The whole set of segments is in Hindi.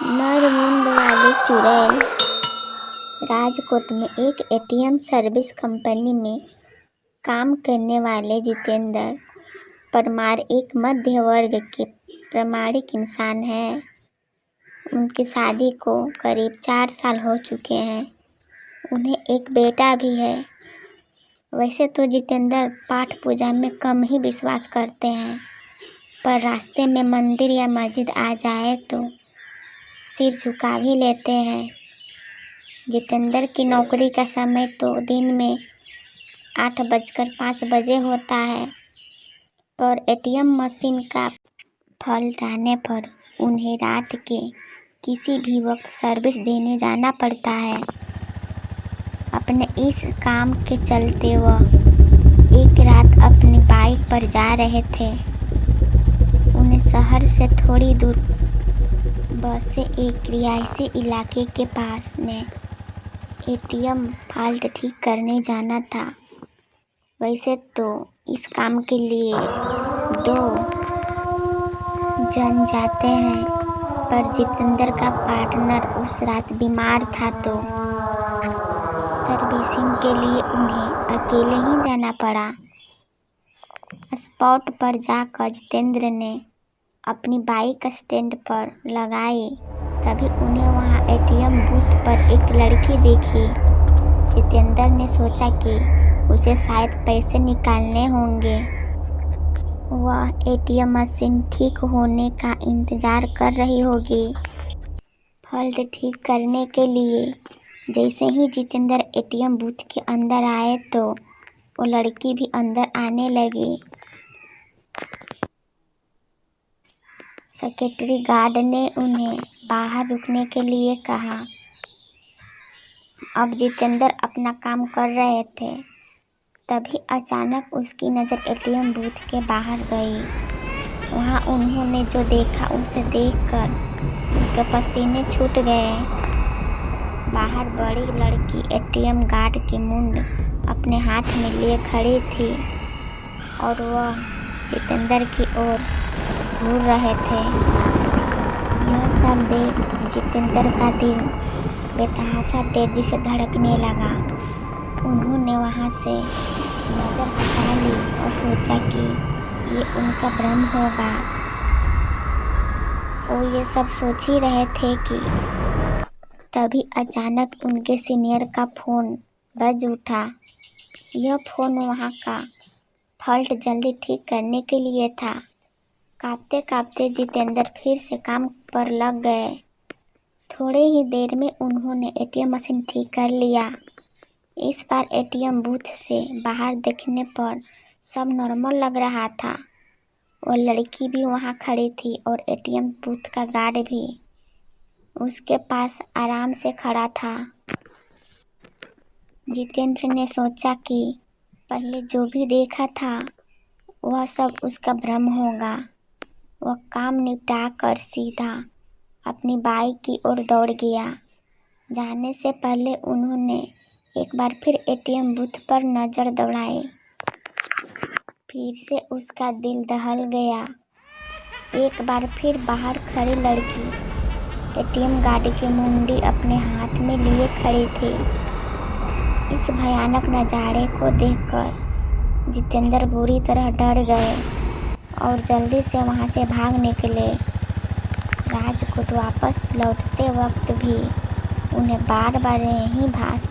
नरमुंड वाली चुड़ैल। राजकोट में एक एटीएम सर्विस कंपनी में काम करने वाले जितेंद्र परमार एक मध्य वर्ग के प्रामाणिक इंसान हैं। उनकी शादी को करीब 4 साल हो चुके हैं। उन्हें एक बेटा भी है। वैसे तो जितेंद्र पाठ पूजा में कम ही विश्वास करते हैं, पर रास्ते में मंदिर या मस्जिद आ जाए तो सिर झुका भी लेते हैं। जितेंद्र की नौकरी का समय तो दिन में 8:05 होता है, पर एटीएम मशीन का फॉल्ट आने पर उन्हें रात के किसी भी वक्त सर्विस देने जाना पड़ता है। अपने इस काम के चलते वह एक रात अपनी बाइक पर जा रहे थे। उन्हें शहर से थोड़ी दूर बस से एक रिहायशी इलाके के पास में एटीएम फॉल्ट ठीक करने जाना था। वैसे तो इस काम के लिए 2 जन जाते हैं, पर जितेंद्र का पार्टनर उस रात बीमार था तो सर्विसिंग के लिए उन्हें अकेले ही जाना पड़ा। स्पॉट पर जाकर जितेंद्र ने अपनी बाइक स्टैंड पर लगाई, तभी उन्हें वहां एटीएम बूथ पर एक लड़की दिखी। जितेंद्र ने सोचा कि उसे शायद पैसे निकालने होंगे। वह एटीएम मशीन ठीक होने का इंतज़ार कर रही होगी। फॉल्ट ठीक करने के लिए जैसे ही जितेंद्र एटीएम बूथ के अंदर आए तो वो लड़की भी अंदर आने लगी। सिक्योरिटी गार्ड ने उन्हें बाहर रुकने के लिए कहा। अब जितेंद्र अपना काम कर रहे थे, तभी अचानक उसकी नज़र एटीएम बूथ के बाहर गई। वहाँ उन्होंने जो देखा उसे देखकर उसके पसीने छूट गए। बाहर बड़ी लड़की एटीएम गार्ड की मुंड अपने हाथ में लिए खड़ी थी और वह जितेंद्र की ओर घूर रहे थे। यह सब देख जितेंद्र का दिल बेतहाशा तेजी से धड़कने लगा। उन्होंने वहां से नज़र हटा ली और सोचा कि ये उनका भ्रम होगा। वो ये सब सोच ही रहे थे कि तभी अचानक उनके सीनियर का फ़ोन बज उठा। यह फ़ोन वहाँ का फॉल्ट जल्दी ठीक करने के लिए था। काँपते काँपते जितेंद्र फिर से काम पर लग गए। थोड़े ही देर में उन्होंने एटीएम मशीन ठीक कर लिया। इस बार एटीएम बूथ से बाहर देखने पर सब नॉर्मल लग रहा था। वो लड़की भी वहाँ खड़ी थी और एटीएम बूथ का गार्ड भी उसके पास आराम से खड़ा था। जितेंद्र ने सोचा कि पहले जो भी देखा था वह सब उसका भ्रम होगा। वह काम निपटा कर सीधा अपनी बाइक की ओर दौड़ गया। जाने से पहले उन्होंने एक बार फिर एटीएम बूथ पर नज़र दौड़ाई। फिर से उसका दिल दहल गया। एक बार फिर बाहर खड़ी लड़की एटीएम गार्ड की मुंडी अपने हाथ में लिए खड़ी थी। इस भयानक नज़ारे को देखकर जितेंद्र बुरी तरह डर गए और जल्दी से वहां से भाग निकले। राजकोट वापस लौटते वक्त भी उन्हें बार बार यही भास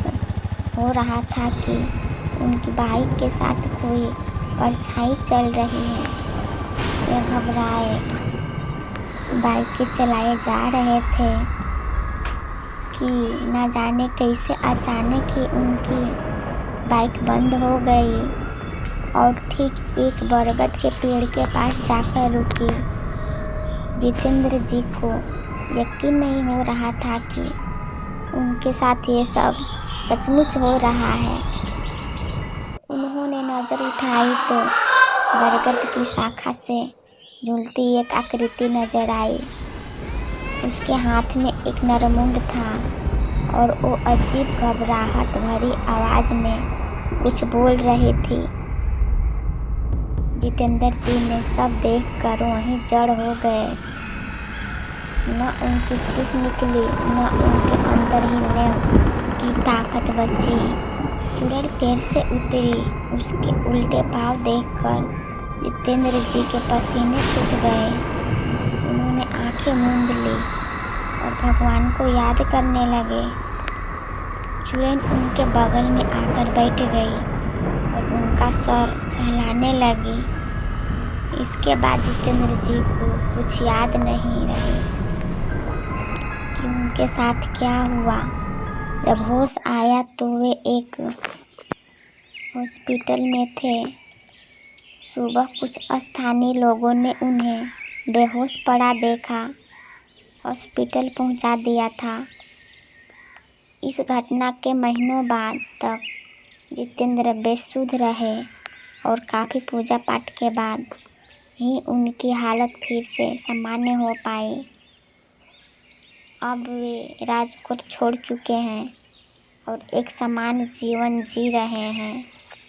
हो रहा था कि उनकी बाइक के साथ कोई परछाई चल रही है। वे घबराए बाइक चलाए जा रहे थे कि न जाने कैसे अचानक ही उनकी बाइक बंद हो गई और ठीक एक बरगद के पेड़ के पास जाकर रुकी। जितेंद्र जी को यकीन नहीं हो रहा था कि उनके साथ ये सब सचमुच हो रहा है। उन्होंने नज़र उठाई तो बरगद की शाखा से झूलती एक आकृति नजर आई। उसके हाथ में एक नरमुंड था और वो अजीब घबराहट भरी आवाज़ में कुछ बोल रही थी। जितेंद्र जी ने सब देखकर वहीं जड़ हो गए। न उनकी चीख निकली, न उनके अंदर हिलने की ताकत बची। चुड़ैल पेड़ से उतरी। उसके उल्टे पाँव देखकर जितेंद्र जी के पसीने छूट गए। उन्होंने आंखें मूंद ली और भगवान को याद करने लगे। चुड़ैल उनके बगल में आकर बैठ गई और उनका सर सहलाने लगी। इसके बाद जितेंद्र जी को कुछ याद नहीं रहे कि उनके साथ क्या हुआ। जब होश आया तो वे एक हॉस्पिटल में थे। सुबह कुछ स्थानीय लोगों ने उन्हें बेहोश पड़ा देखा, हॉस्पिटल पहुंचा दिया था। इस घटना के महीनों बाद तक जितेंद्र बेसुध रहे और काफ़ी पूजा पाठ के बाद ही उनकी हालत फिर से सामान्य हो पाई। अब वे राजकोट छोड़ चुके हैं और एक सामान्य जीवन जी रहे हैं।